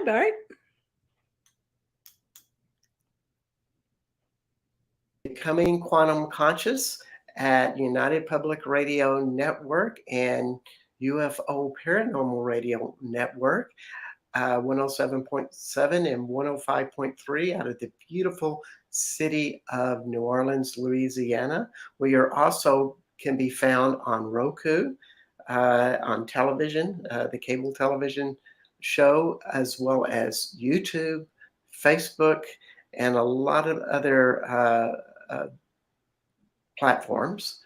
Bart. Becoming Quantum Conscious at United Public Radio Network and UFO Paranormal Radio Network, 107.7 and 105.3 out of the beautiful city of New Orleans, Louisiana. We are also can be found on Roku, on television, the cable television show, as well as YouTube, Facebook, and a lot of other platforms.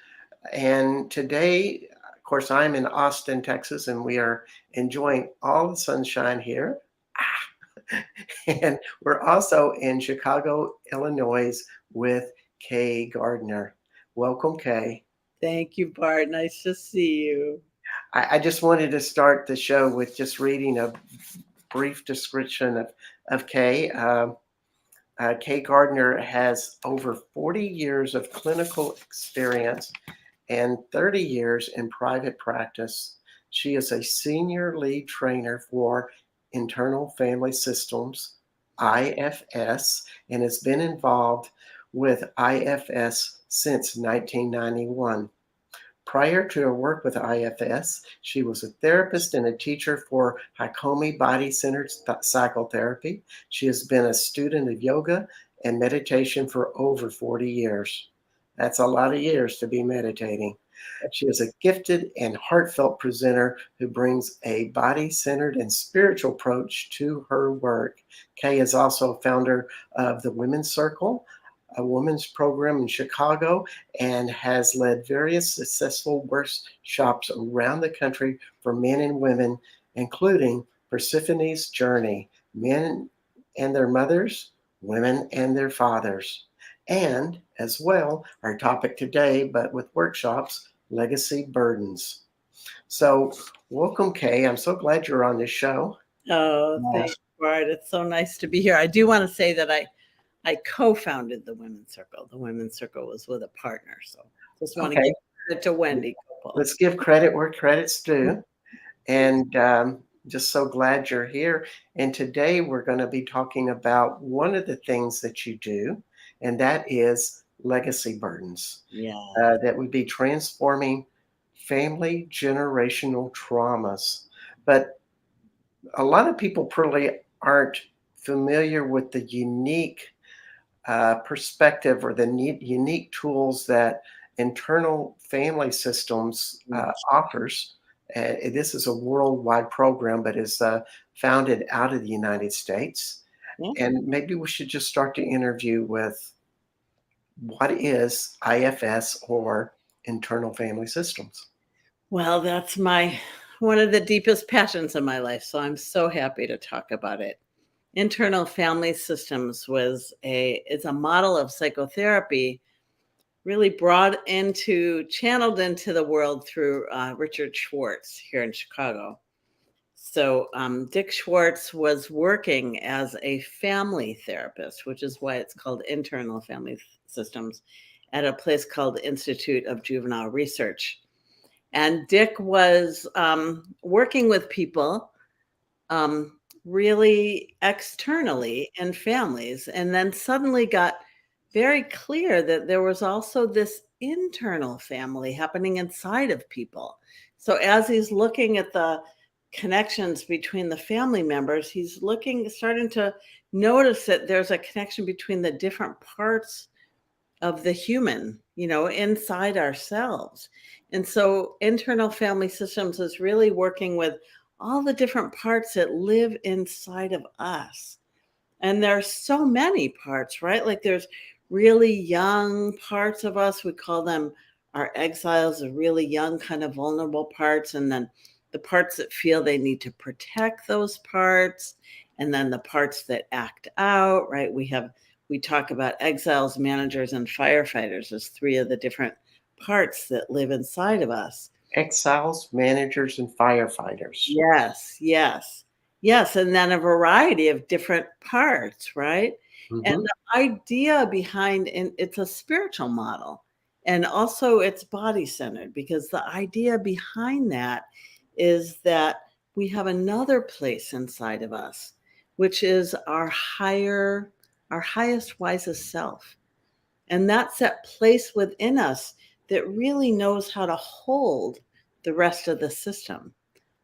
And today, of course, I'm in Austin, Texas, and we are enjoying all the sunshine here. And we're also in Chicago, Illinois with Kay Gardner. Welcome, Kay. Thank you, Bart. Nice to see you. I just wanted to start the show with just reading a brief description of Kay. Kay Gardner has over 40 years of clinical experience and 30 years in private practice. She is a senior lead trainer for Internal Family Systems, IFS, and has been involved with IFS since 1991. Prior to her work with IFS, she was a therapist and a teacher for Hakomi body-centered psychotherapy. She has been a student of yoga and meditation for over 40 years. That's a lot of years to be meditating. She is a gifted and heartfelt presenter who brings a body-centered and spiritual approach to her work. Kay is also founder of the Women's Circle, a women's program in Chicago, and has led various successful workshops around the country for men and women, including Persephone's Journey, Men and Their Mothers, Women and Their Fathers, and as well, our topic today, but with workshops, Legacy Burdens. So welcome, Kay. I'm so glad you're on this show. Oh, thanks, Bart. It's so nice to be here. I do want to say that I co-founded the Women's Circle. The Women's Circle was with a partner. So just want to give credit to Wendy. Let's give credit where credit's due. And just so glad you're here. And today we're going to be talking about one of the things that you do, and that is legacy burdens. Yeah. That would be transforming family generational traumas. But a lot of people probably aren't familiar with the unique perspective or the unique tools that Internal Family Systems offers. This is a worldwide program, but is founded out of the United States. And maybe we should just start the interview with what is IFS, or Internal Family Systems? Well, that's one of the deepest passions in my life. So I'm so happy to talk about it. Internal Family Systems is a model of psychotherapy really channeled into the world through Richard Schwartz here in Chicago. So Dick Schwartz was working as a family therapist, which is why it's called Internal Family Systems, at a place called the Institute of Juvenile Research. And Dick was working with people really externally in families, and then suddenly got very clear that there was also this internal family happening inside of people. So as he's looking at the connections between the family members, he's starting to notice that there's a connection between the different parts of the human, inside ourselves. And so Internal Family Systems is really working with all the different parts that live inside of us. And there's so many parts, right? Like there's really young parts of us. We call them our exiles, the really young, kind of vulnerable parts. And then the parts that feel they need to protect those parts. And then the parts that act out, right? We talk about exiles, managers, and firefighters as three of the different parts that live inside of us. Exiles, managers, and firefighters. Yes. And then a variety of different parts, right? Mm-hmm. And the idea behind it's a spiritual model, and also it's body-centered, because the idea behind that is that we have another place inside of us which is our highest, wisest self. And that's that place within us that really knows how to hold the rest of the system,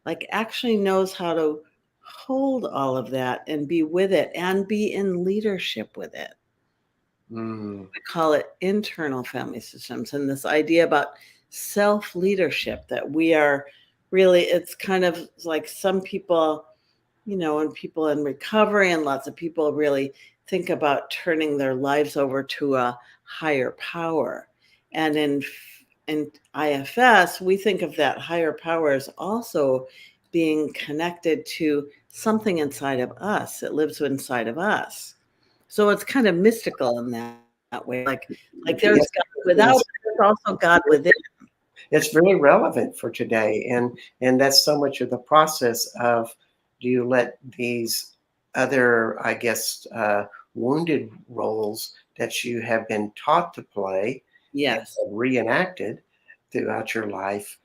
like actually knows how to hold all of that and be with it and be in leadership with it. Mm, We call it internal family systems. And this idea about self leadership, that we are really, it's kind of like some people, and people in recovery and lots of people really think about turning their lives over to a higher power. And in IFS, we think of that higher power as also being connected to something inside of us. It lives inside of us. So it's kind of mystical in that way. Like there's yes, God it without, is. but there's also God within. It's very relevant for today, and that's so much of the process of, do you let these other, I guess, wounded roles that you have been taught to play and Yes. reenacted throughout your life,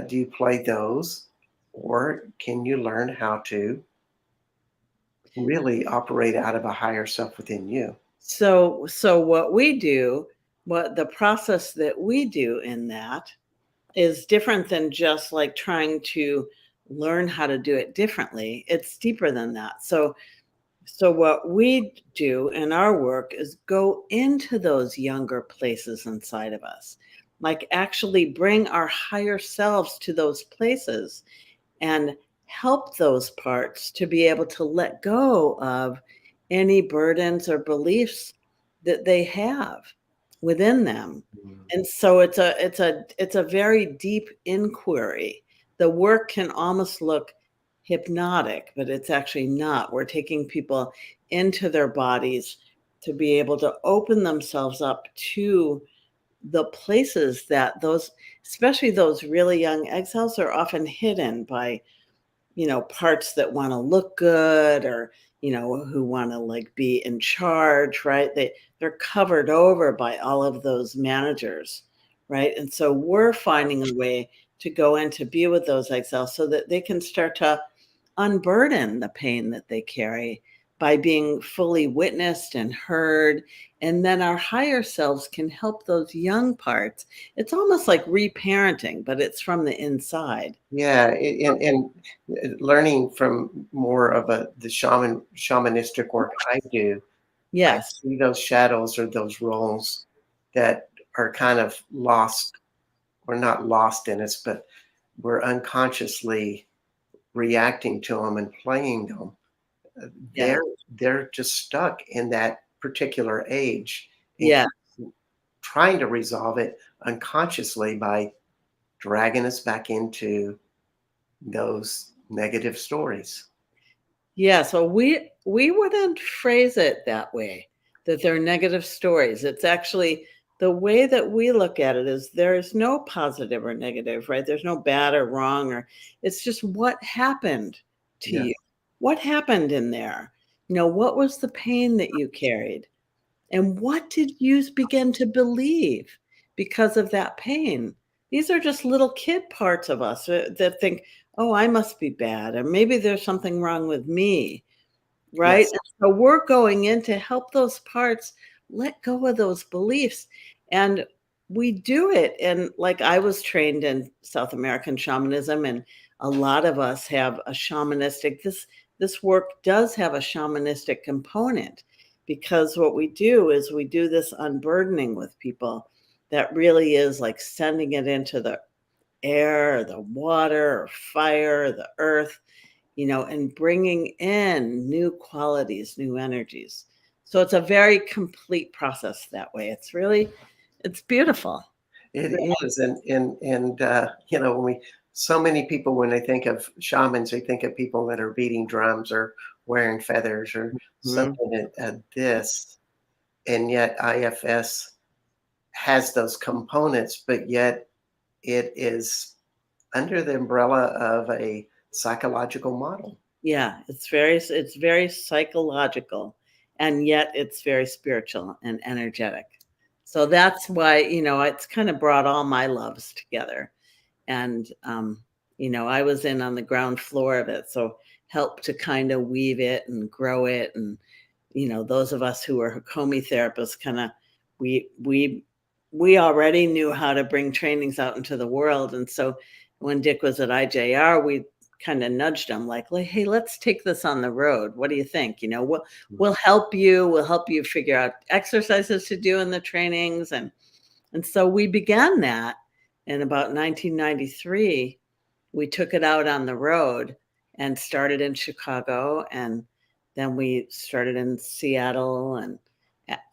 do you play those, or can you learn how to really operate out of a higher self within you? So what we do, what the process that we do in that is different than just like trying to learn how to do it differently. It's deeper than that. So what we do in our work is go into those younger places inside of us. Like actually bring our higher selves to those places and help those parts to be able to let go of any burdens or beliefs that they have within them. Mm. And so it's a very deep inquiry. The work can almost look hypnotic, but it's actually not. We're taking people into their bodies to be able to open themselves up to the places that those, especially those really young exiles, are often hidden by, parts that want to look good, or, who want to like be in charge, right? They're covered over by all of those managers, right? And so we're finding a way to go in to be with those exiles so that they can start to unburden the pain that they carry by being fully witnessed and heard. And then our higher selves can help those young parts. It's almost like reparenting, but it's from the inside. Yeah, and learning from more of the shamanistic work I do, I Yes. see those shadows or those roles that are kind of lost, or not lost in us, but we're unconsciously reacting to them and playing them. Uh, Yeah. They're they're just stuck in that particular age and Yeah. trying to resolve it unconsciously by dragging us back into those negative stories. Yeah, so we wouldn't phrase it that way, that they're negative stories. It's actually the way that we look at it is there's no positive or negative, right? There's no bad or wrong, or it's just what happened to Yeah. you. What happened in there? What was the pain that you carried? And what did you begin to believe because of that pain? These are just little kid parts of us that think, oh, I must be bad, or maybe there's something wrong with me. Right? Yes. And so we're going in to help those parts let go of those beliefs. And we do it. And like I was trained in South American shamanism, and a lot of us have a shamanistic, this work does have a shamanistic component, because what we do is we do this unburdening with people that really is like sending it into the air, or the water, or fire, or the earth, and bringing in new qualities, new energies. So it's a very complete process that way. It's beautiful. It is, when we so many people, when they think of shamans, they think of people that are beating drums or wearing feathers or Mhm. something at this, and yet IFS has those components, but yet it is under the umbrella of a psychological model. Yeah, it's very psychological, and yet it's very spiritual and energetic. So that's why, it's kind of brought all my loves together. And I was in on the ground floor of it. So help to kind of weave it and grow it. And, those of us who are Hakomi therapists kind of, we, we, we already knew how to bring trainings out into the world. And so when Dick was at IJR, we kind of nudged him like, hey, let's take this on the road. What do you think? We'll help you. We'll help you figure out exercises to do in the trainings. And so we began that in about 1993. We took it out on the road and started in Chicago. And then we started in Seattle and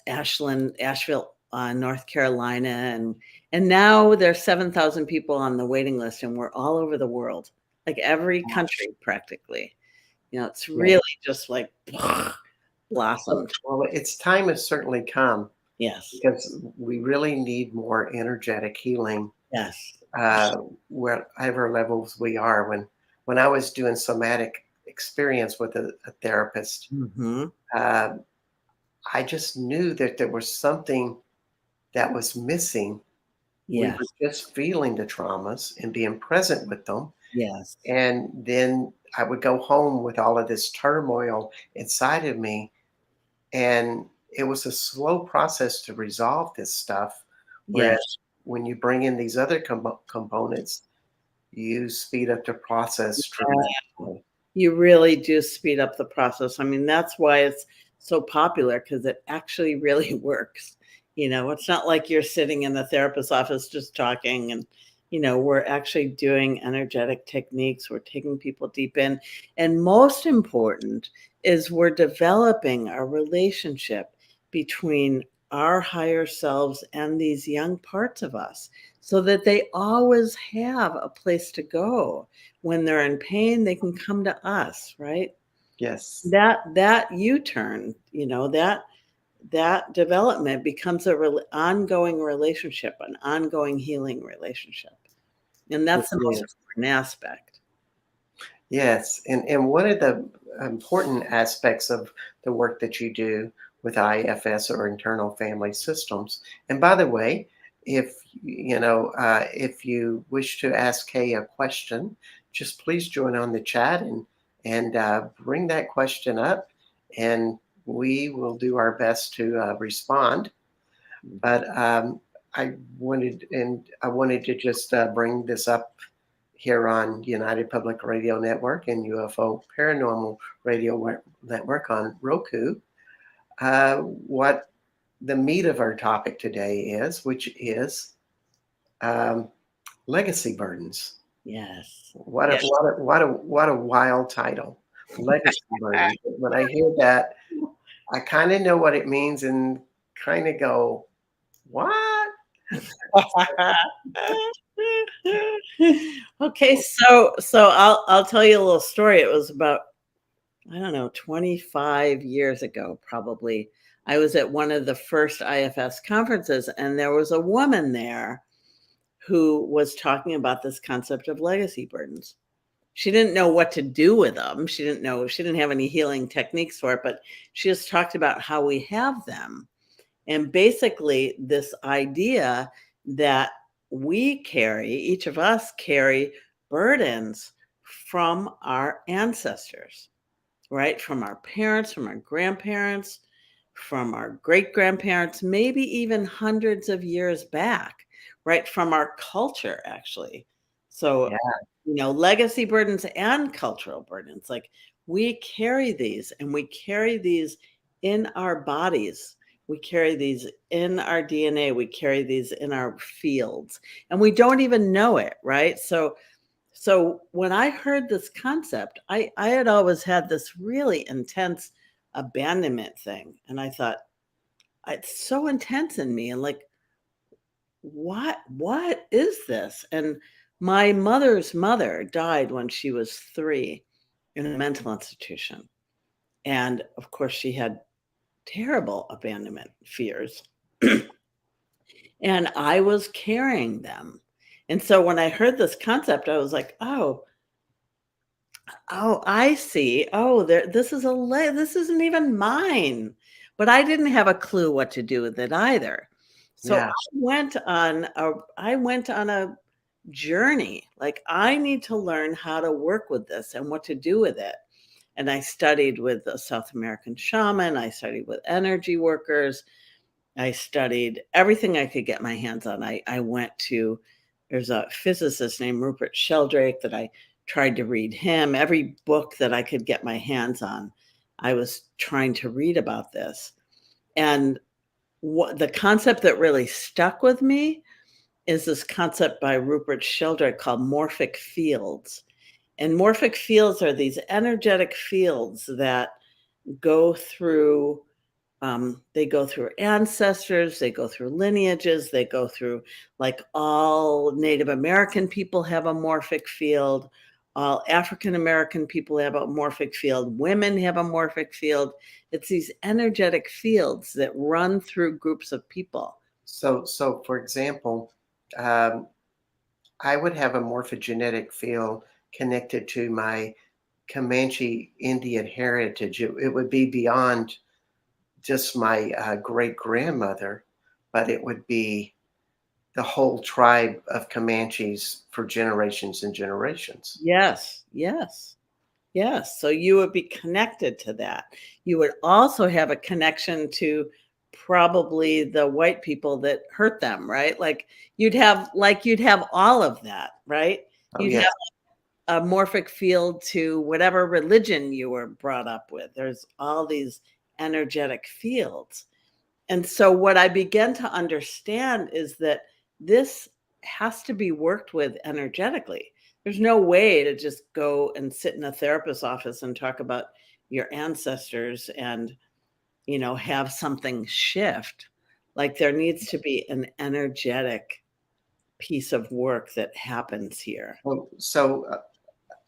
Asheville, North Carolina. And now there's 7,000 people on the waiting list, and we're all over the world, like every country practically. It's really just like blossomed. Well, its time has certainly come. Yes. Because we really need more energetic healing. Yes. Wherever levels we are. When I was doing somatic experience with a therapist, I just knew that there was something that was missing. Yes. We were just feeling the traumas and being present with them. Yes. And then I would go home with all of this turmoil inside of me. And it was a slow process to resolve this stuff. Whereas when you bring in these other components, you speed up the process tremendously. You really do speed up the process. I mean, that's why it's so popular, because it actually really works. It's not like you're sitting in the therapist's office just talking, and we're actually doing energetic techniques. We're taking people deep in. And most important is we're developing a relationship between our higher selves and these young parts of us, so that they always have a place to go. When they're in pain, they can come to us, right? Yes. That U-turn, that development becomes ongoing relationship, an ongoing healing relationship. And that's the most important aspect. Yes. And one of the important aspects of the work that you do with IFS, or internal family systems. And by the way, if you wish to ask Kay a question, just please join on the chat and bring that question up, and we will do our best to respond. But I wanted to just bring this up here on United Public Radio Network and UFO Paranormal Radio Network on Roku. What the meat of our topic today is, which is legacy burdens. Yes. What a wild title, legacy burdens. When I hear that, I kind of know what it means and kind of go, what? Okay, so I'll tell you a little story. It was about, I don't know, 25 years ago, probably. I was at one of the first IFS conferences, and there was a woman there who was talking about this concept of legacy burdens. She didn't know what to do with them. She didn't have any healing techniques for it, but she just talked about how we have them. And basically this idea that each of us carry burdens from our ancestors, right? From our parents, from our grandparents, from our great-grandparents, maybe even hundreds of years back, right? From our culture, actually. So, legacy burdens and cultural burdens, like we carry these, and we carry these in our bodies. We carry these in our DNA. We carry these in our fields, and we don't even know it, right? So when I heard this concept, I had always had this really intense abandonment thing. And I thought, it's so intense in me. And like, what is this? And my mother's mother died when she was 3 in a mental institution. And of course, she had terrible abandonment fears. And I was carrying them. And so when I heard this concept, I was like, oh, I see. Oh, this isn't even mine. But I didn't have a clue what to do with it either. So I went on a journey. Like, I need to learn how to work with this and what to do with it. and I studied with a South American shaman. I studied with energy workers. I studied everything I could get my hands on. I went to there's a physicist named Rupert Sheldrake that I tried to read him. Every book that I could get my hands on, I was trying to read about this. And what the concept that really stuck with me is this concept by Rupert Sheldrake called morphic fields. And morphic fields are these energetic fields that go through they go through ancestors, they go through lineages, they go through like all Native American people have a morphic field, all African American people have a morphic field, women have a morphic field. It's these energetic fields that run through groups of people. So for example, um, I would have a morphogenetic field connected to my Comanche Indian heritage. It would be beyond just my great grandmother, but it would be the whole tribe of Comanches for generations and generations. Yes, yes. Yes, so you would be connected to that. You would also have a connection to probably the white people that hurt them, right? You'd have all of that, right? Oh, You'd yes. have a morphic field to whatever religion you were brought up with. There's all these energetic fields. And so what I began to understand is that this has to be worked with energetically. There's no way to just go and sit in a therapist's office and talk about your ancestors and, have something shift. Like there needs to be an energetic piece of work that happens here. So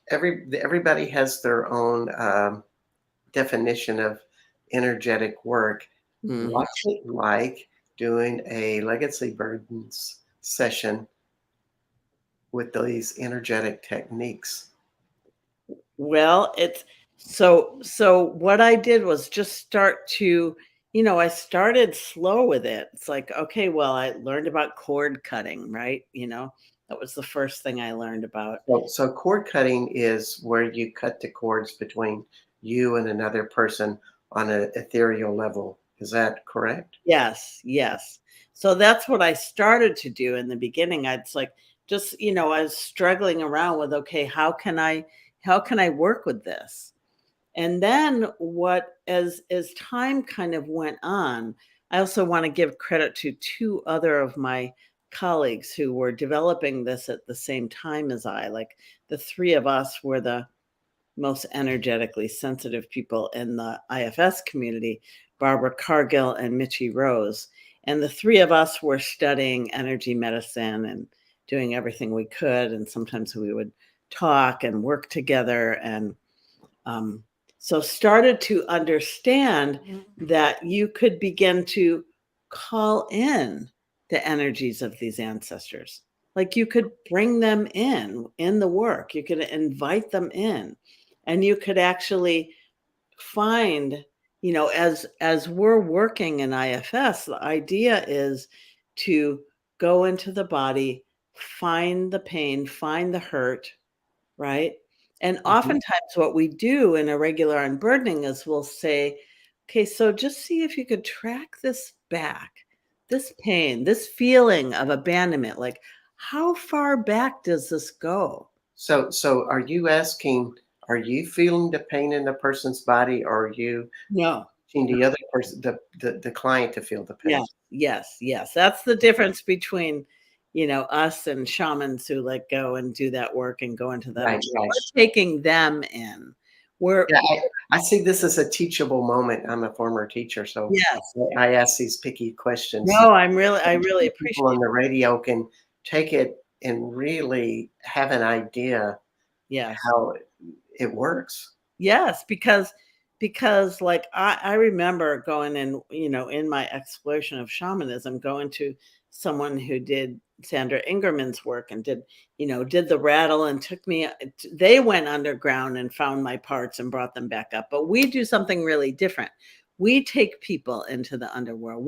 everybody has their own definition of energetic work. Mhm. What's it like doing a legacy burdens session with these energetic techniques? Well, so what I did was just start to, I started slow with it. It's like, okay, well, I learned about cord cutting, right? That was the first thing I learned about. So cord cutting is where you cut the cords between you and another person on an ethereal level. Is that correct? Yes, yes. So that's what I started to do in the beginning. It's like just, I was struggling around with, okay, how can I work with this? And then as time kind of went on, I also want to give credit to two other of my colleagues who were developing this at the same time as I. Like the three of us were the most energetically sensitive people in the IFS community, Barbara Cargill and Mitchie Rose. And the three of us were studying energy medicine and doing everything we could. And sometimes we would talk and work together and um, so started to understand that you could begin to call in the energies of these ancestors. Like you could bring them in the work. You could invite them in, and you could actually find, as we're working in IFS, the idea is to go into the body, find the pain, find the hurt, right? And Mhm. oftentimes what we do in a regular unburdening is we'll say, okay, so just see if you could track this back, this pain, this feeling of abandonment. Like, how far back does this go? So are you asking, are you feeling the pain in the person's body, or are you No. teaching the other person, the client to feel the pain? Yes, yes, yes. That's the difference between, us and shamans who like go and do that work and go into that. Right, right. We're taking them in. We're Yeah, I see this as a teachable moment. I'm a former teacher, so yes. I ask these picky questions. No, I really The people on appreciate. the radio can take it and really have an idea Yes. how it works. Yes, because like I remember going in, in my exploration of shamanism, going to someone who did Sandra Ingerman's work and did the rattle and took me they went underground and found my parts and brought them back up. But we do something really different. We take people into the underworld.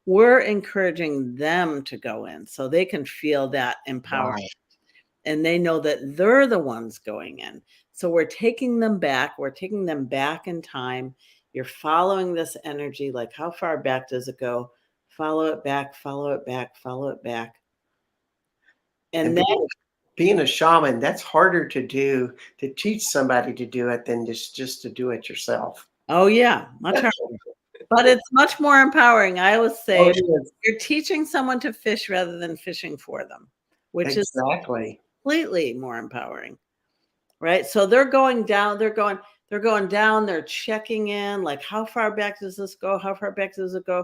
We're encouraging them to go in so they can feel that empowerment Wow. and they know that they're the ones going in. So we're taking them back. We're taking them back in time. You're following this energy. Like, how far back does it go? Follow it back, follow it back, follow it back. And And then, being a shaman, that's harder to do, to teach somebody to do it than just to do it yourself. oh, yeah, much harder. But it's much more empowering. I always Oh, say it is. you're teaching someone to fish rather than fishing for them, which is Exactly. completely more empowering. Right? So they're going down, they're checking in, like, how far back does this go? How far back does it go?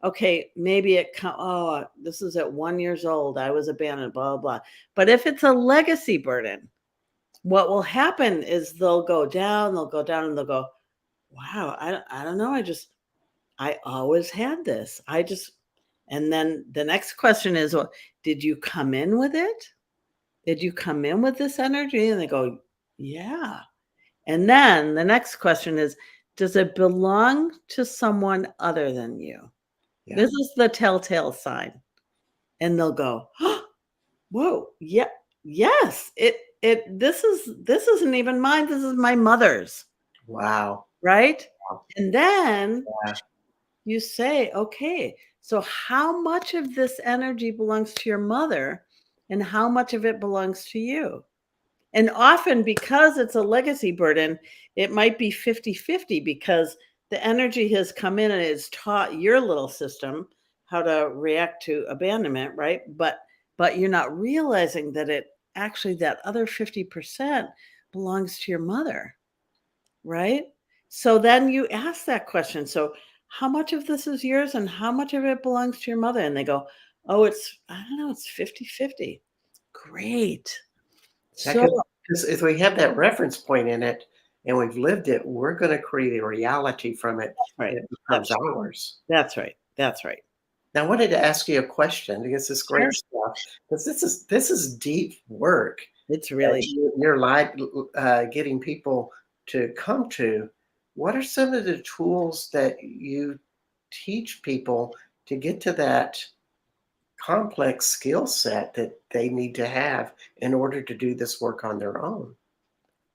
Okay, maybe oh, this is at 1 years old. I was abandoned, blah, blah, blah. But if it's a legacy burden, what will happen is they'll go down, and they'll go, wow, I don't know. I always had this. And then the next question is, well, did you come in with it? Did you come in with this energy? And they go, yeah. And then the next question is, does it belong to someone other than you? Yeah. This is the telltale sign. And they'll go, oh, whoa, yeah, yes, this isn't even mine. This is my mother's, Wow. right? Wow. And then Yeah. you say, okay, so how much of this energy belongs to your mother and how much of it belongs to you? And often, because it's a legacy burden, it might be 50-50 because the energy has come in and it's taught your little system how to react to abandonment, right? But you're not realizing that it actually, that other 50% belongs to your mother, right? So then you ask that question. So how much of this is yours and how much of it belongs to your mother? And they go, oh, I don't know, it's 50-50. Great. Yeah, So because if we have that reference point in it and we've lived it, we're gonna create a reality from it right. that becomes That's ours. That's right. That's right. Now, I wanted to ask you a question because it's Sure. great stuff. Because this is deep work It's that really you're like getting people to come to. What are some of the tools that you teach people to get to that complex skill set that they need to have in order to do this work on their own?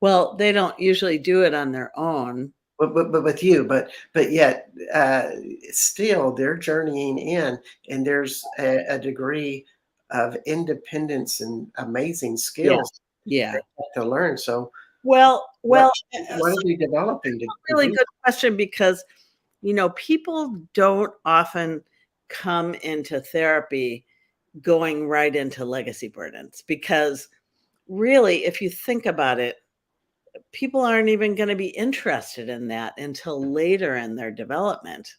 well, they don't usually do it on their own. But with you, but yet, still they're journeying in, and there's a degree of independence and amazing Yeah. skills Yeah. they have to learn. So what what So are you developing to really do? good question because, people don't often come into therapy going right into legacy burdens because really, if you think about it, people aren't even going to be interested in that until later in their development.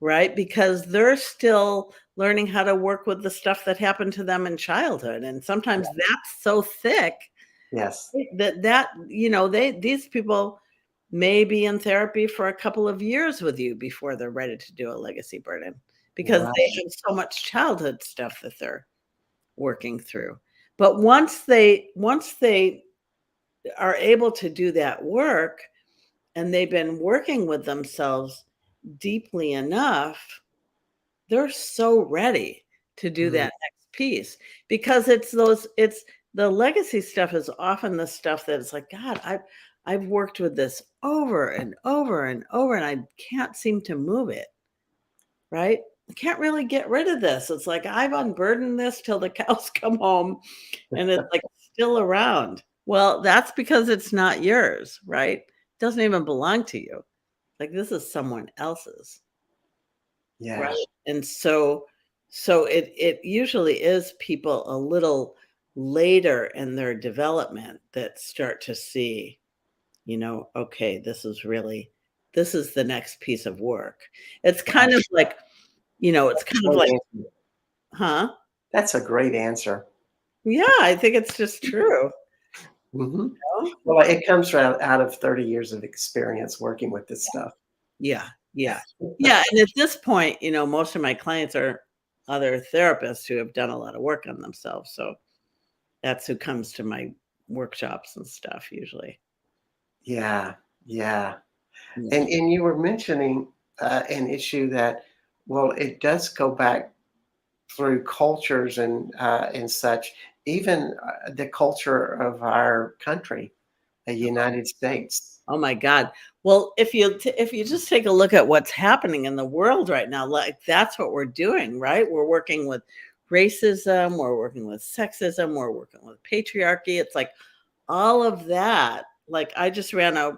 Right? Because they're still learning how to work with the stuff that happened to them in childhood, and sometimes that's so thick Yes. these people may be in therapy for a couple of years with you before they're ready to do a legacy burden because Wow. they have so much childhood stuff that they're working through. But once they are able to do that work and they've been working with themselves deeply enough, they're so ready to do Mm, that next piece because it's the legacy stuff is often the stuff that it's like, God, I've worked with this over and over and over, and I can't seem to move it, right? I can't really get rid of this. It's like I've unburdened this till the cows come home and it's like still around. Well, that's because it's not yours, right? It doesn't even belong to you. Like this is someone else's. Right, yeah. and so it usually is people a little later in their development that start to see, okay, this is the next piece of work. It's kind of like, it's kind of Great like, answer. huh? That's a great answer. Yeah, I think it's just true. Hmm. You know? Well, it comes out of 30 years of experience working with this stuff. Yeah, yeah. Yeah, and at this point, most of my clients are other therapists who have done a lot of work on themselves, so that's who comes to my workshops and stuff usually. Yeah, yeah. Yeah. And you were mentioning an issue that, well, it does go back through cultures and such, even the culture of our country. United States. Oh my God. Well, if you just take a look at what's happening in the world right now, like that's what we're doing, right? We're working with racism, we're working with sexism, we're working with patriarchy. It's like all of that. Like I just ran a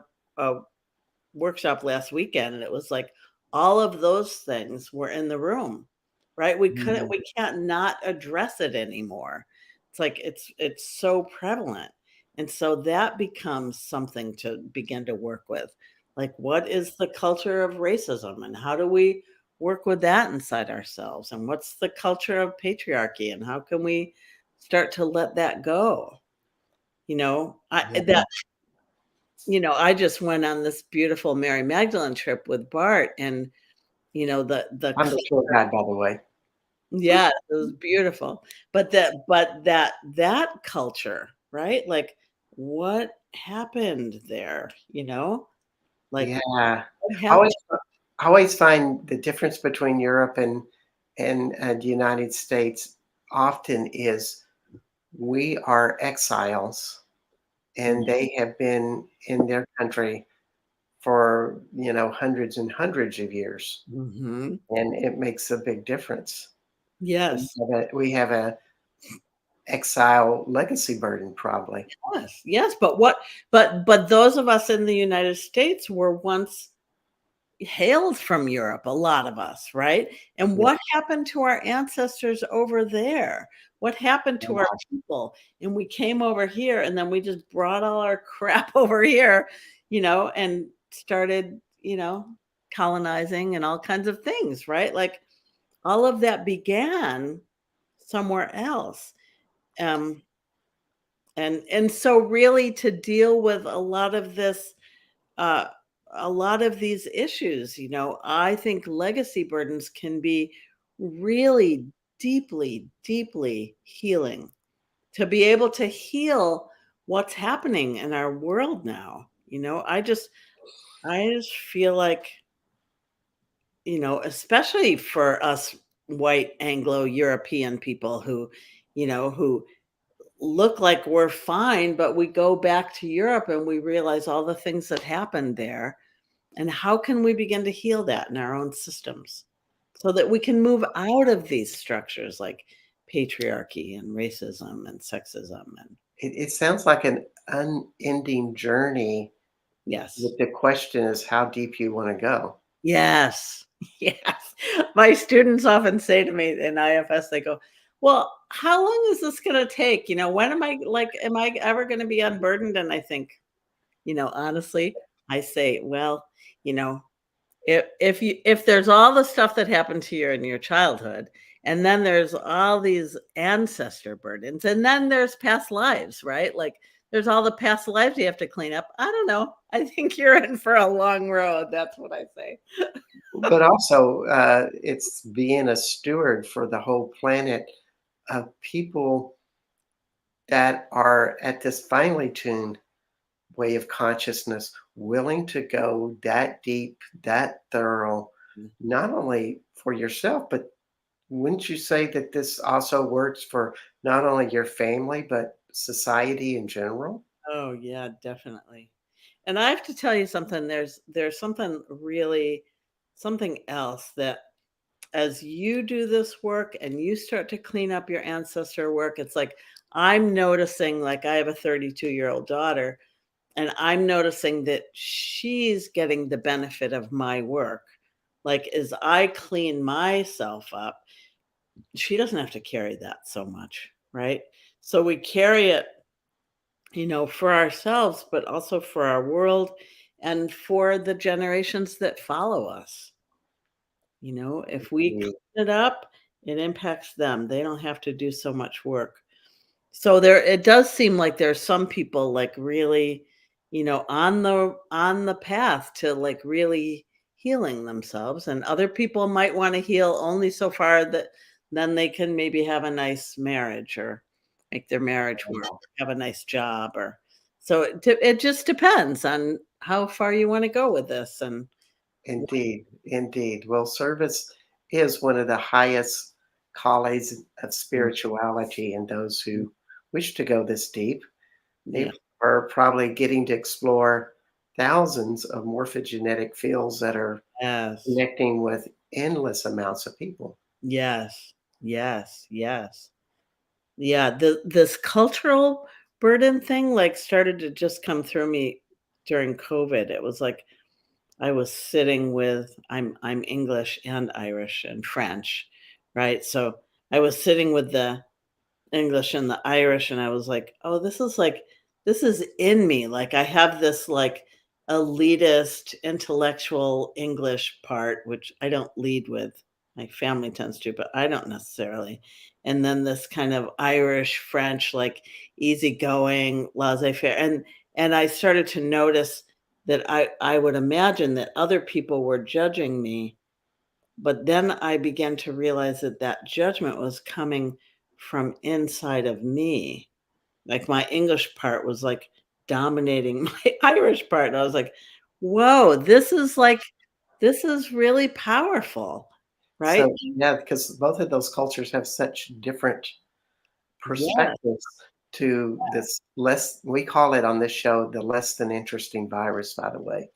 workshop last weekend and it was like all of those things were in the room, right? Mm. We can't not address it anymore. It's like it's so prevalent. And so that becomes something to begin to work with. Like what is the culture of racism and how do we work with that inside ourselves? And what's the culture of patriarchy and how can we start to let that go? Yeah. I just went on this beautiful Mary Magdalene trip with Bart and, the I'm the tour guide, by the way. yeah, it was beautiful. But that culture, right? Like, what happened there, Like, Yeah. what I happened? always I always find the difference between Europe and the United States often is we are exiles, and they have been in their country for, hundreds and hundreds of years, Mhm. and it makes a big difference. Yes. We have a exile legacy burden probably. Yes, yes, but those of us in the United States were once hailed from Europe, a lot of us, right? And Yeah. what happened to our ancestors over there? What happened to our people? And we came over here and then we just brought all our crap over here, and started, colonizing and all kinds of things, right? Like all of that began somewhere else. Um, and so really to deal with uh, a lot of these issues, I think legacy burdens can be really deeply, deeply healing to be able to heal what's happening in our world now. I just feel like, especially for us white Anglo European people who look like we're fine, but we go back to Europe and we realize all the things that happened there. And how can we begin to heal that in our own systems so that we can move out of these structures like patriarchy and racism and sexism and It sounds like an unending journey, yes. but the question is how deep you wanna go. Yes. Yes. My students often say to me in IFS, they go, "Well, how long is this going to take? When am I ever going to be unburdened?" And I think, honestly, I say, well, you know, if there's all the stuff that happened to you in your childhood, and then there's all these ancestor burdens, and then there's past lives, right? Like there's all the past lives you have to clean up. I don't know. I think you're in for a long road. That's what I say. But also, it's being a steward for the whole planet of people that are at this finely tuned way of consciousness, willing to go that deep, that thorough, not only for yourself, but wouldn't you say that this also works for not only your family, but society in general? Oh yeah, definitely. And I have to tell you something. There's something else that as you do this work and you start to clean up your ancestor work, it's like I'm noticing, like I have a 32-year-old daughter, and I'm noticing that she's getting the benefit of my work. Like as I clean myself up, she doesn't have to carry that so much, right? So we carry it, for ourselves, but also for our world and for the generations that follow us. If we Mm. clean it up, it impacts them. They don't have to do so much work. So there it does seem like there's some people like really, on the path to like really healing themselves and other people might want to heal only so far that then they can maybe have a nice marriage or make their marriage work, have a nice job or so it just depends on how far you want to go with this and Indeed, indeed. Well, service is one of the highest callings of spirituality, and those who wish to go this deep, they yeah. are probably getting to explore thousands of morphogenetic fields that are Yes. connecting with endless amounts of people. Yes. Yes. Yes. Yeah, this cultural burden thing, like, started to just come through me during COVID. It was like I was sitting with I'm English and Irish and French, right? So, I was sitting with the English and the Irish, and I was like, "Oh, this is in me." Like, I have this, like, elitist, intellectual English part, which I don't lead with. My family tends to, but I don't necessarily. And then this kind of Irish, French, like, easygoing, laissez-faire, and I started to notice that I would imagine that other people were judging me, but then I began to realize that that judgment was coming from inside of me. Like, my English part was, like, dominating my Irish part, and I was like, "Whoa, this is really powerful." Right? So, yeah, because both of those cultures have such different Yeah, perspectives to this less we call it on this show, the less than interesting virus, by the way.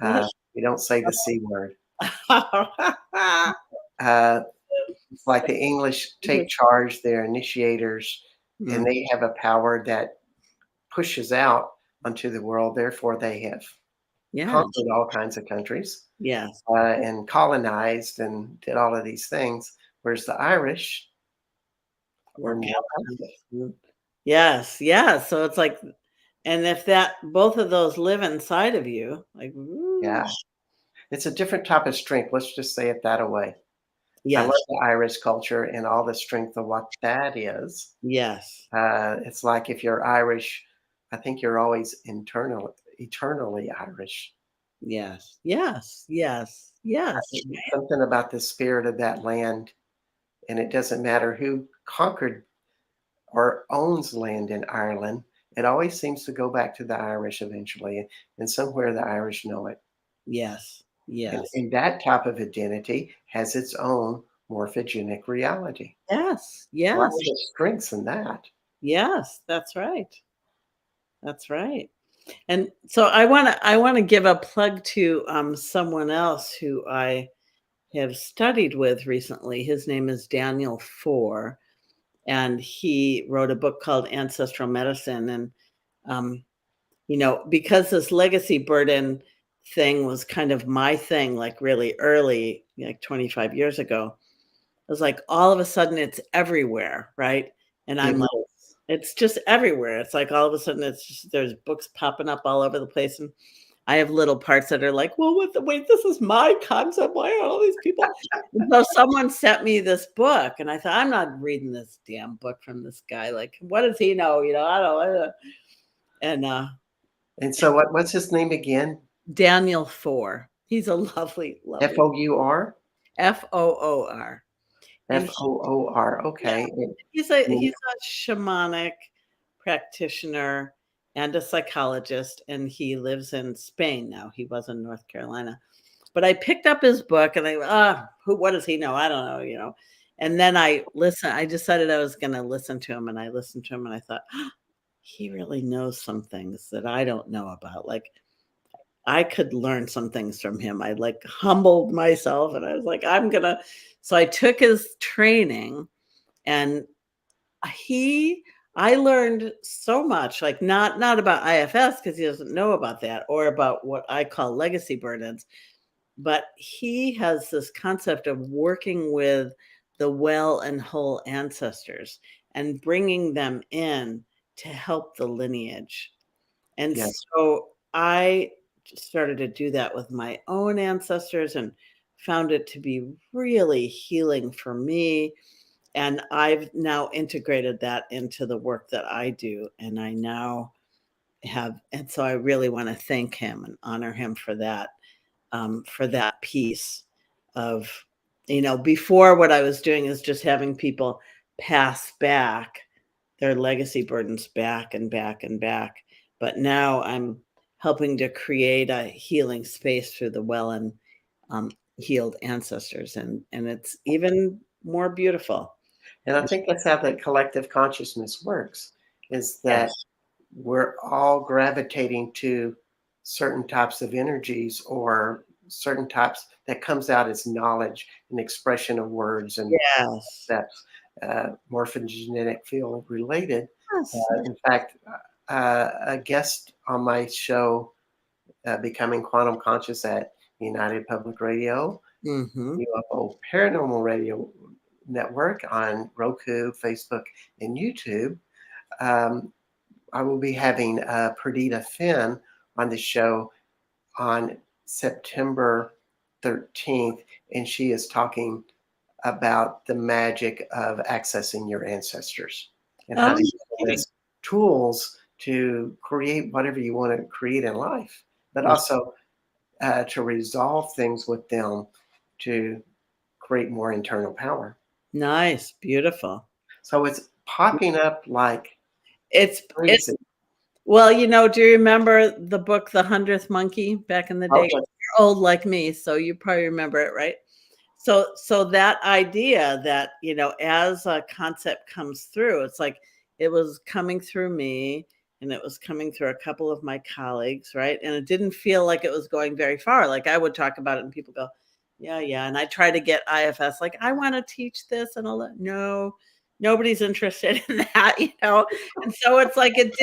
yes. We don't say the C word. Uh, it's like the English take charge, they're initiators, and Mm, they have a power that pushes out onto the world. Therefore, they have yeah, conquered all kinds of countries, yes. and colonized and did all of these things, whereas the Irish were Work more out. passive. Mm. Yes, yes, so it's like and if that both of those live inside of you, like, ooh, Yeah, it's a different type of strength, let's just say it that way. I love yes, the Irish culture and all the strength of what that is. yes, It's like if you're Irish, I think you're always eternally Irish. yes, yes, yes, yes, Something about the spirit of that land, and it doesn't matter who conquered or owns land in Ireland, it always seems to go back to the Irish eventually, and somewhere the Irish know it. yes, And, yes, and that type of identity has its own morphogenic reality. yes, A lot yes, of the strengths in that. yes, that's right, that's right. And so I wanna give a plug to, someone else who I have studied with recently. His name is Daniel Four, and he wrote a book called Ancestral Medicine, and, um, because this legacy burden thing was kind of my thing, like, really early, like, 25 years ago, it was like, all of a sudden, it's everywhere, right? And It I'm like, is. it's just everywhere. It's like all of a sudden, it's just there's books popping up all over the place, and I have little parts that are like, "Well, what the wait, this is my concept. Why are all these people?" And so someone sent me this book, and I thought, "I'm not reading this damn book from this guy. Like, what does he know? I don't." And And so what's his name again? Daniel Four. He's a lovely, lovely Four? Foor, and Foor, yeah, okay. he's a shamanic practitioner and a psychologist, and he lives in Spain now. He was in North Carolina. But I picked up his book and who what does he know? I don't know. And then I decided I was gonna listen to him, and I listened to him and I thought, he really knows some things that I don't know about. Like, I could learn some things from him. I, like, humbled myself and I was like, I'm gonna so I took his training, and he I learned so much, like, not about IFS because he doesn't know about that, or about what I call legacy burdens, but he has this concept of working with the well and whole ancestors and bringing them in to help the lineage. And Yes, so I started to do that with my own ancestors and found it to be really healing for me. And I've now integrated that into the work that I do. And I now and so I really want to thank him and honor him for that piece of, before what I was doing is just having people pass back their legacy burdens back and back and back. But now I'm helping to create a healing space through the well and healed ancestors. And it's even more beautiful. and I think that's how the collective consciousness works, is that Yes. we're all gravitating to certain types of energies or certain types that comes out as knowledge and expression of words and Yes. that's morphogenetic field related. Yes. In fact, a guest on my show, Becoming Quantum Conscious at United Public Radio, Mhm. UFO Paranormal Radio Network on Roku, Facebook, and YouTube. Um, I will be having Perdita Finn on the show on September 13th, and she is talking about the magic of accessing your ancestors and how Oh, to use them okay. as tools to create whatever you want to create in life, but also to resolve things with them to create more internal power. Nice, beautiful. So it's popping up like It's crazy. well, do you remember the book The 100th Monkey back in the day? Okay. You're old like me, so you probably remember it, right? So that idea that, as a concept comes through, it's like it was coming through me and it was coming through a couple of my colleagues, right? And it didn't feel like it was going very far. Like I would talk about it and people go, yeah, yeah. And I try to get IFS, like, I want to teach this and all that. No, nobody's interested in that. And so it's like it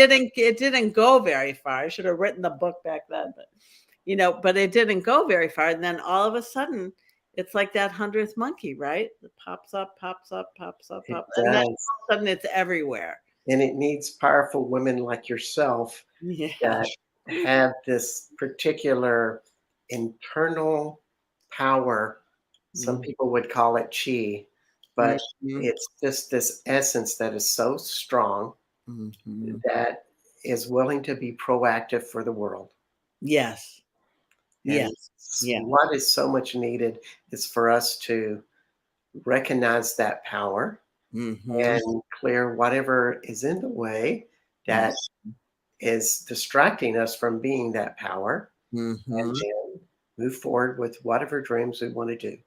didn't go very far. I should have written the book back then, but it didn't go very far. And then all of a sudden, it's like that 100th monkey, right? It pops up, pops up, pops up, It pops, and then does. all of a sudden it's everywhere. And it needs powerful women like yourself Yeah. that have this particular internal power. Some Mhm, people would call it chi, but mhm, it's just this essence that is so strong mhm. that is willing to be proactive for the world. Yes, And yes, yeah, what is so much needed is for us to recognize that power mhm, and clear whatever is in the way yes, that is distracting us from being that power and mhm, then move forward with whatever dreams we want to do.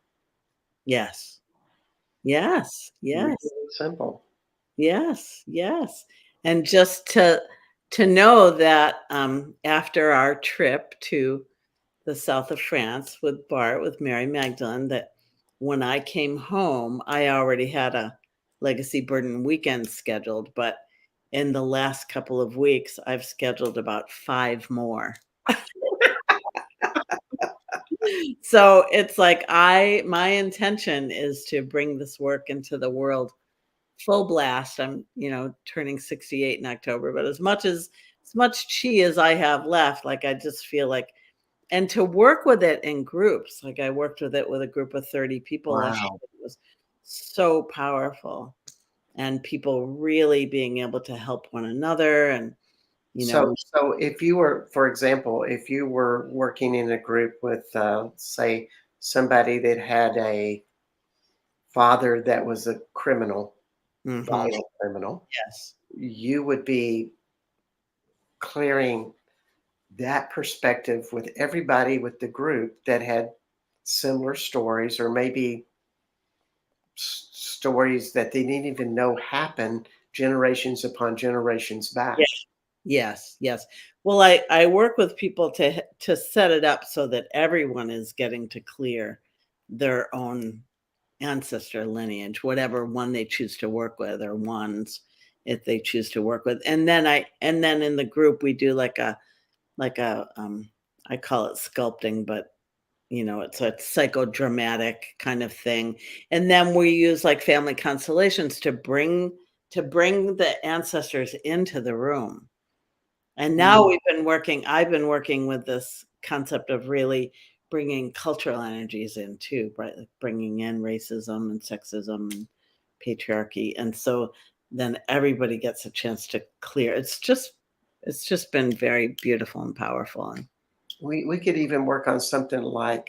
yes, yes, Really yes, simple. yes, yes, and just to know that, after our trip to the south of France with Bart, with Mary Magdalene, that when I came home, I already had a Legacy Burden weekend scheduled, but in the last couple of weeks, I've scheduled about 5 more. So, it's like my intention is to bring this work into the world full blast. I'm, turning 68 in October, but as much chi as I have left, like, I just feel like and to work with it in groups, like I worked with it with a group of 30 people last Wow. year. It was so powerful, and people really being able to help one another and, you So, know so if you were, for example, if you were working in a group with, say, somebody that had a father that was a criminal, Mhm. violent criminal, Yes. you would be clearing that perspective with everybody with the group that had similar stories or maybe stories that they didn't even know happened generations upon generations Yeah. back. Yes, yes. Well, I work with people to set it up so that everyone is getting to clear their own ancestor lineage, whatever one they choose to work with or ones if they choose to work with. And then in the group we do like a I call it sculpting, but it's a psychodramatic kind of thing. And then we use like family constellations to bring the ancestors into the room. And now Mm. I've been working with this concept of really bringing cultural energies in too, right? Like bringing in racism and sexism and patriarchy. And so then everybody gets a chance to clear. It's just been very beautiful and powerful. And We could even work on something like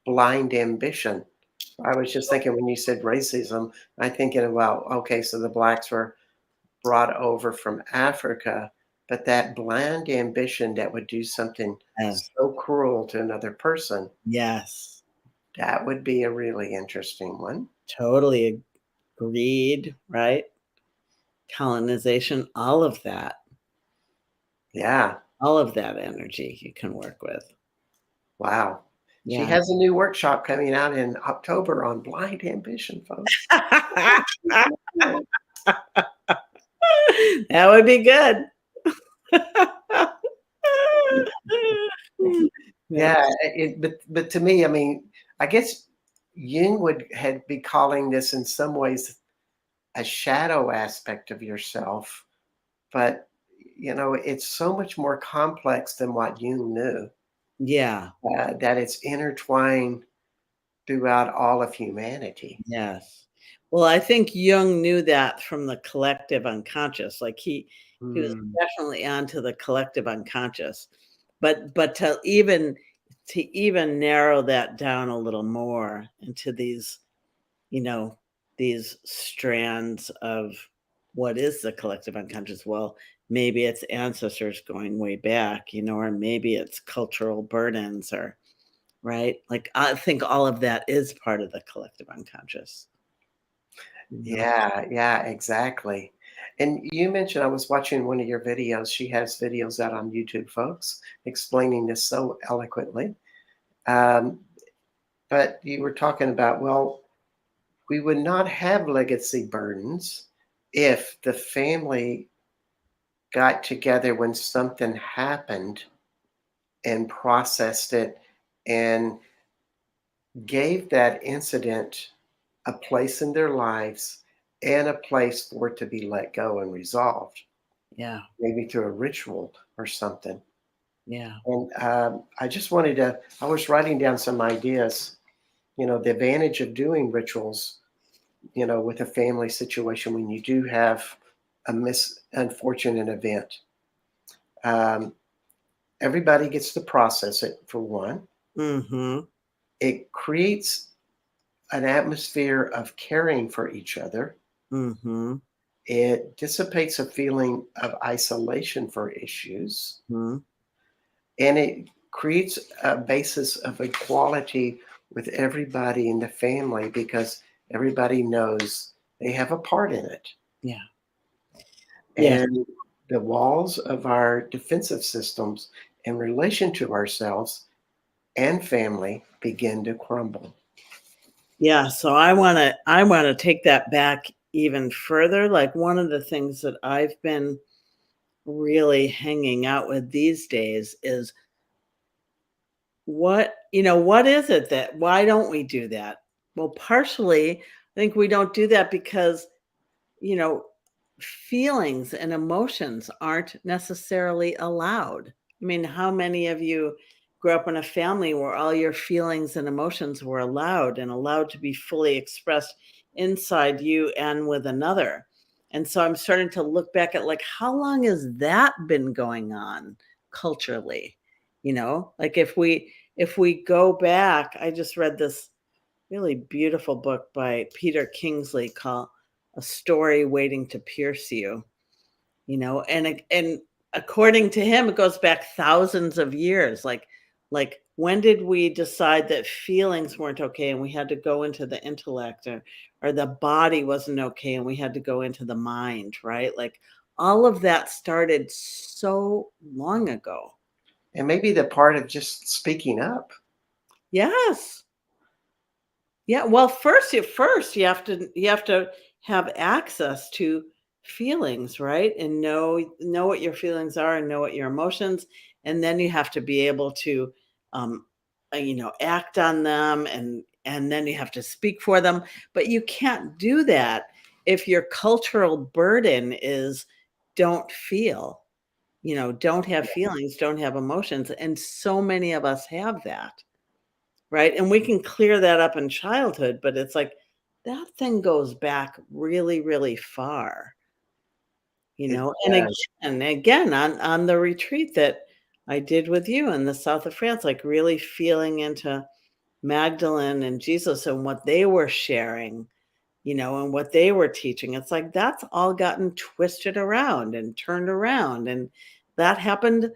blind ambition. I was just thinking when you said racism, I'm thinking about, okay, so the blacks were brought over from Africa, but that blind ambition that would do something yes, so cruel to another person, yes, that would be a really interesting one. totally agreed, right? Colonization, all of that. Yeah. All of that energy you can work with. Wow. She Yeah. has a new workshop coming out in October on blind ambition, folks. That would be good. Yeah. Yeah, but to me, I mean, I guess Jung would had be calling this in some ways a shadow aspect of yourself, but it's so much more complex than what Jung knew. Yeah. That it's intertwined throughout all of humanity. Yes. Well, I think Jung knew that from the collective unconscious, like, he was Mm, definitely onto the collective unconscious, but to even narrow that down a little more into you know, these strands of what is the collective unconscious? Well, maybe it's ancestors going way back, or maybe it's cultural burdens or right? Like, I think all of that is part of the collective unconscious, you know? yeah, yeah, exactly. And you mentioned I was watching one of your videos. She has videos out on YouTube, folks, explaining this so eloquently. Um, but you were talking about, well, we would not have legacy burdens if the family got together when something happened and processed it and gave that incident a place in their lives and a place for it to be let go and resolved, Yeah, maybe through a ritual or something. yeah, And I was writing down some ideas, the advantage of doing rituals, with a family situation when you do have a unfortunate event. Um, Everybody gets to process it, for one. mhm, It creates an atmosphere of caring for each other. mhm, It dissipates a feeling of isolation for issues, mhm, and it creates a basis of equality with everybody in the family because everybody knows they have a part in it. yeah, yeah, And the walls of our defensive systems in relation to ourselves and family begin to crumble. yeah, so I wanna take that back even further, like, one of the things that I've been really hanging out with these days is what is it that why don't we do that? Well, partially, I think we don't do that because you know, feelings and emotions aren't necessarily allowed. I mean, how many of you grew up in a family where all your feelings and emotions were allowed and allowed to be fully expressed inside you and with another? And so I'm starting to look back at like how long has that been going on culturally? Like if we go back, I just read this really beautiful book by Peter Kingsley called A Story Waiting to Pierce You, and according to him, it goes back thousands of years. Like when did we decide that feelings weren't okay and we had to go into the intellect or the body wasn't okay and we had to go into the mind, right? Like all of that started so long ago. And maybe the part of just speaking up. Yes. Yeah, well, first you have to have access to feelings, right? And know what your feelings are and know what your emotions, and then you have to be able to um act on them and then you have to speak for them. But you can't do that if your cultural burden is don't feel, don't have feelings, don't have emotions, and so many of us have that. Right? And we can clear that up in childhood, but it's like that thing goes back really, really far, It And does. again, on the retreat that I did with you in the south of France, like really feeling into Magdalene and Jesus and what they were sharing, and what they were teaching. It's like that's all gotten twisted around and turned around. And that happened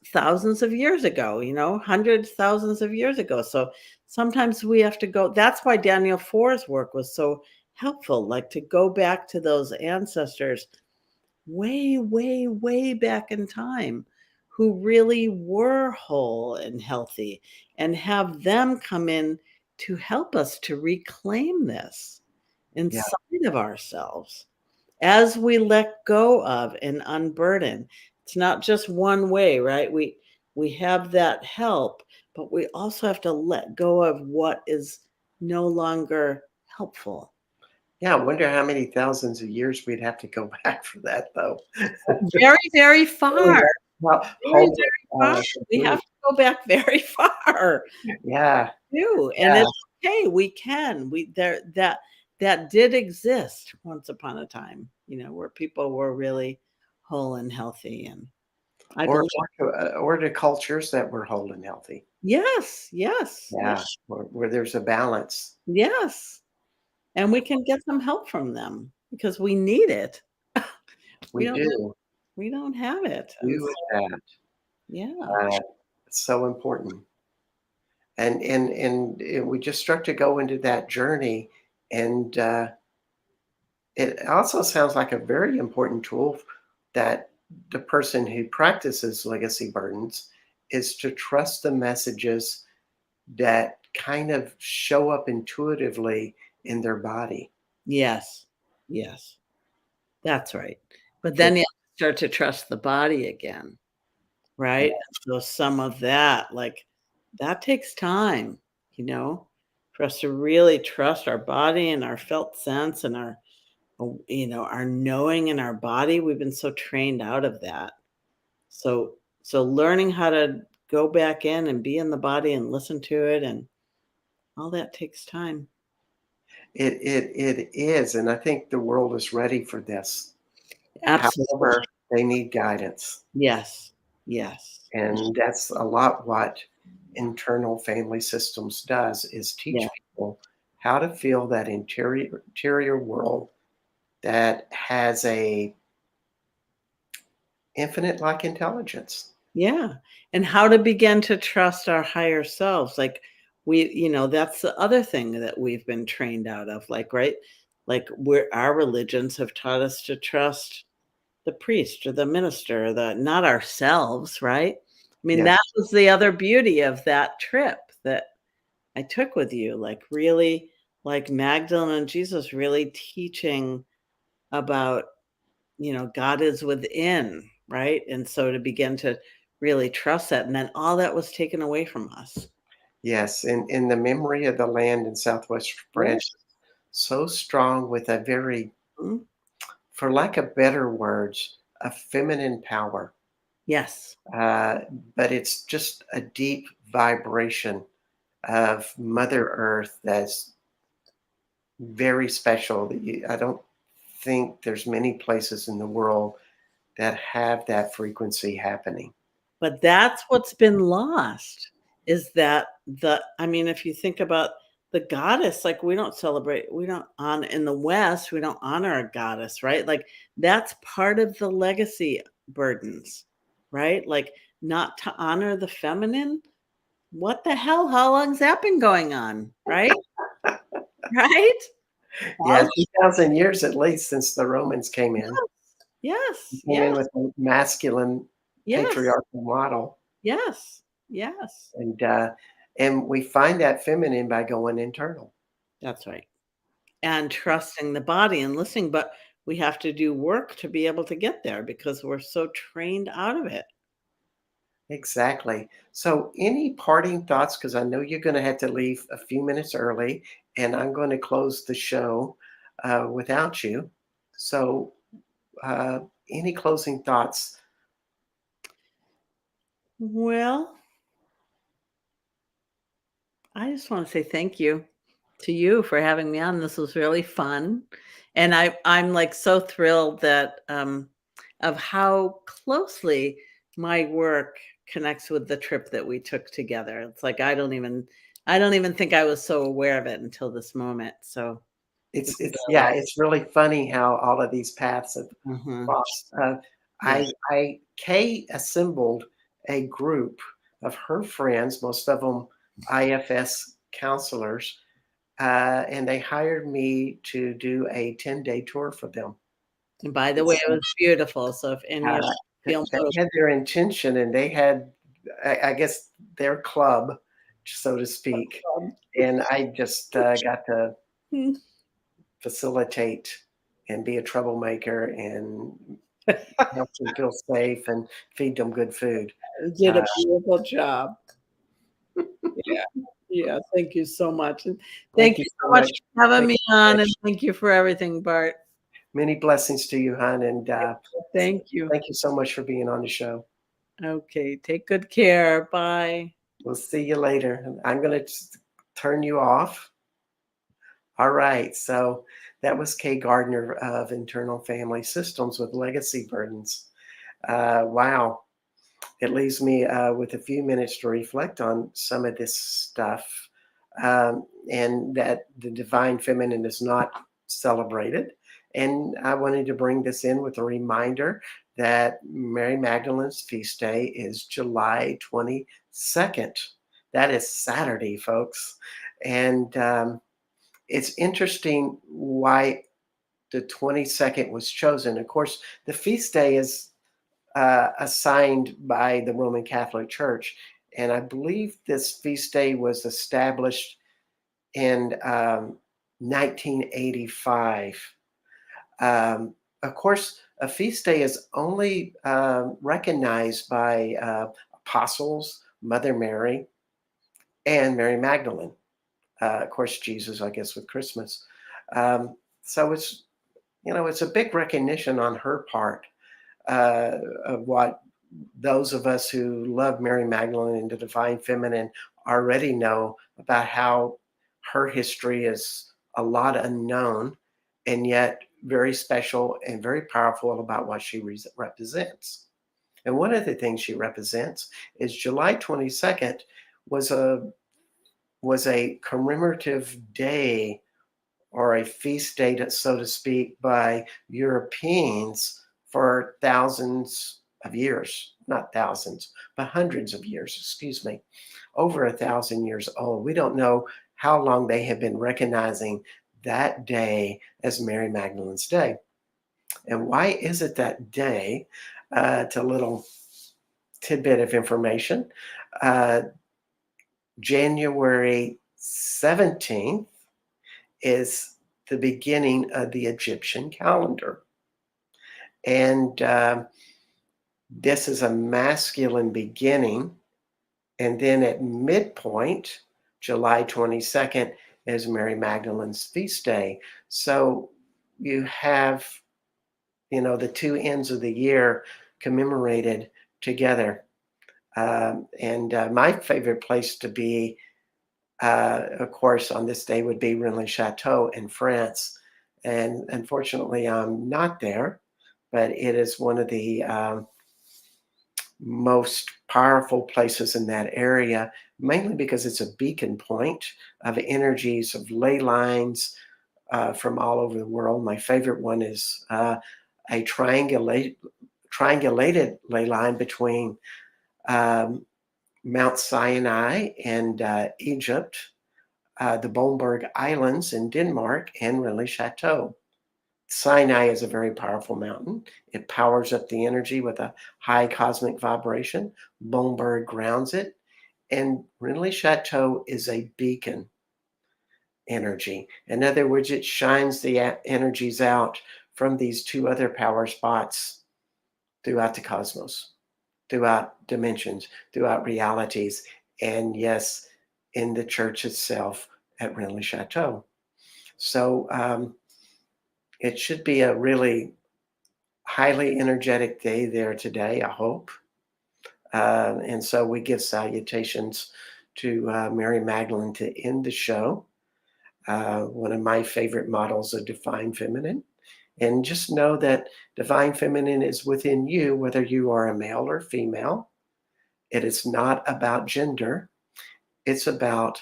thousands of years ago, hundreds, thousands of years ago. So sometimes we have to go. That's why Daniel Four's work was so helpful, like to go back to those ancestors way, way, way back in time. who really were whole and healthy, and have them come in to help us to reclaim this Yeah. inside of ourselves as we let go of and unburden. It's not just one way, right? We have that help, but we also have to let go of what is no longer helpful. Yeah, I wonder how many thousands of years we'd have to go back for that, though. Very, very far. Well, Very, whole, very far. We have complete. to go back very far Yeah, too, and yeah. it's okay, we can. We there that did exist once upon a time, where people were really whole and healthy, and I Or believe. or to cultures that were whole and healthy. Yes, yes, yeah, Yeah, where there's a balance. yes, and we can get some help from them because we need it. We We don't do. we don't have it, and Do so with that. yeah, It's so important. And we just start to go into that journey, and it also sounds like a very important tool that the person who practices legacy burdens is to trust the messages that kind of show up intuitively in their body. yes, yes, that's right, but To then you have to start to trust the body again. Right? So some of that, like, that takes time, you know, for us to really trust our body and our felt sense and our knowing in our body. We've been so trained out of that. So learning how to go back in and be in the body and listen to it and all that takes time. it is, and I think the world is ready for this. Absolutely. However, they need guidance, Yes. Yes. and that's a lot what internal family systems does is Yeah. teach people how to feel that interior world that has a infinite like intelligence. Yeah, and how to begin to trust our higher selves, like, that's the other thing that we've been trained out of, like, right? Like, where our religions have taught us to trust the priest or the minister, not ourselves, right? I mean, Yes, that was the other beauty of that trip that I took with you, like, really, like, Magdalene and Jesus really teaching about God is within, right? And so to begin to really trust that, and then all that was taken away from us. yes, and the memory of the land in Southwest Yeah. France, so strong with a very, Mhm. for lack of better words, a feminine power. Yes. Uh, but it's just a deep vibration of Mother Earth that's very special. I don't think there's many places in the world that have that frequency happening. But that's what's been lost is that I mean, if you think about the goddess, like we don't honor in the West, we don't honor a goddess, right? Like that's part of the legacy burdens, right? Like not to honor the feminine. What the hell? How long's that been going on? Right? Right? Yeah, Thousands. 2,000 years at least since the Romans came in. Yes, Came in yes, with a masculine yes, patriarchal model, yes, yes. and we find that feminine by going internal. That's right. And trusting the body and listening, but we have to do work to be able to get there because we're so trained out of it. Exactly. So, any parting thoughts? Because I know you're going to have to leave a few minutes early, and I'm going to close the show without you. So, uh, any closing thoughts? Well, I just want to say thank you to you for having me on. This was really fun. And I'm like so thrilled that of how closely my work connects with the trip that we took together. It's like I don't even think I was so aware of it until this moment. So it's It's really yeah, it's really funny how all of these paths have mhm. crossed. Yeah. I Kay assembled a group of her friends, most of them IFS counselors, and they hired me to do a 10-day tour for them. And by the way, It's it was beautiful. So if any of uh, feel They so. had their intention, and they had, I guess, their club, so to speak, and I just, got to facilitate and be a troublemaker and help them feel safe and feed them good food. You did Uh, a beautiful job. Yeah. Yeah, thank you so much, and thank thank you you so so much much. for having Thank me you so on, and much. thank you for everything, Bart. Many blessings to you, hon, and, Thank you. thank you so much for being on the show. Okay, take good care. Bye. We'll see you later. I'm gonna turn you off. All right, so that was Kay Gardner of Internal Family Systems with Legacy Burdens. Wow, it leaves me with a few minutes to reflect on some of this stuff, and that the divine feminine is not celebrated. And I wanted to bring this in with a reminder that Mary Magdalene's feast day is July 22nd. That is Saturday, folks. And it's interesting why the 22nd was chosen. Of course, the feast day is assigned by the Roman Catholic Church. And I believe this feast day was established in 1985. Of course, a feast day is only recognized by apostles, Mother Mary, and Mary Magdalene. Of course, Jesus, I guess, with Christmas. So it's a big recognition on her part of what those of us who love Mary Magdalene and the Divine Feminine already know about how her history is a lot unknown and yet very special and very powerful about what she represents. And one of the things she represents is July 22nd was a was a commemorative day or a feast day, so to speak, by Europeans for thousands of years, not thousands, but hundreds of years, excuse me, over 1,000 years old. We don't know how long they have been recognizing that day as Mary Magdalene's Day. And why is it that day? It's a little tidbit of information. Uh, January 17th is the beginning of the Egyptian calendar. And this is a masculine beginning. And then at midpoint, July 22nd is Mary Magdalene's feast day. So you have, the two ends of the year commemorated together. And my favorite place to be, of course, on this day would be Rennes Chateau in France. And unfortunately, I'm not there, but it is one of the most powerful places in that area, mainly because it's a beacon point of energies, of ley lines from all over the world. My favorite one is a triangulated ley line between um, Mount Sinai and Egypt, the Bomberg Islands in Denmark, and Rennes Chateau. Sinai is a very powerful mountain. It powers up the energy with a high cosmic vibration. Bomberg grounds it. And Rennes Chateau is a beacon energy. In other words, it shines the energies out from these two other power spots throughout the cosmos, throughout dimensions, throughout realities, and yes, in the church itself at Rennes Chateau. So it should be a really highly energetic day there today, I hope. And so we give salutations to Mary Magdalene to end the show, one of my favorite models of Divine Feminine. And just know that Divine Feminine is within you, whether you are a male or female. It is not about gender, it's about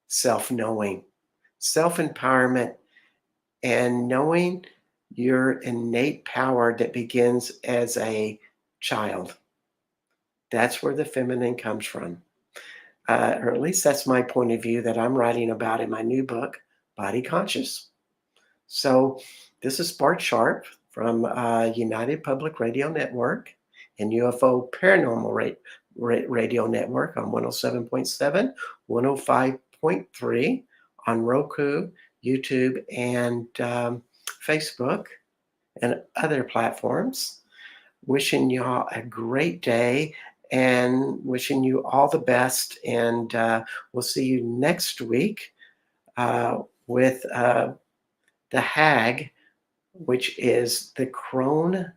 self knowing, self empowerment, and knowing your innate power that begins as a child. That's where the feminine comes from. Or at least that's my point of view that I'm writing about in my new book, Body Conscious. So this is Bart Sharp from United Public Radio Network. and UFO Paranormal Radio Network on 107.7, 105.3 on Roku, YouTube, and Facebook and other platforms. Wishing y'all a great day and wishing you all the best. And we'll see you next week with the Hag, which is the crone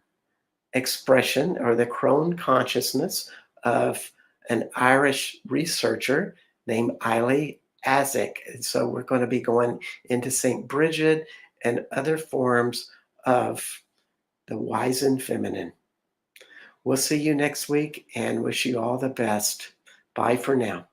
expression or the crone consciousness of an Irish researcher named Eilidh Azik. And so we're going to be going into St. Bridget and other forms of the wizened feminine. We'll see you next week and wish you all the best. Bye for now.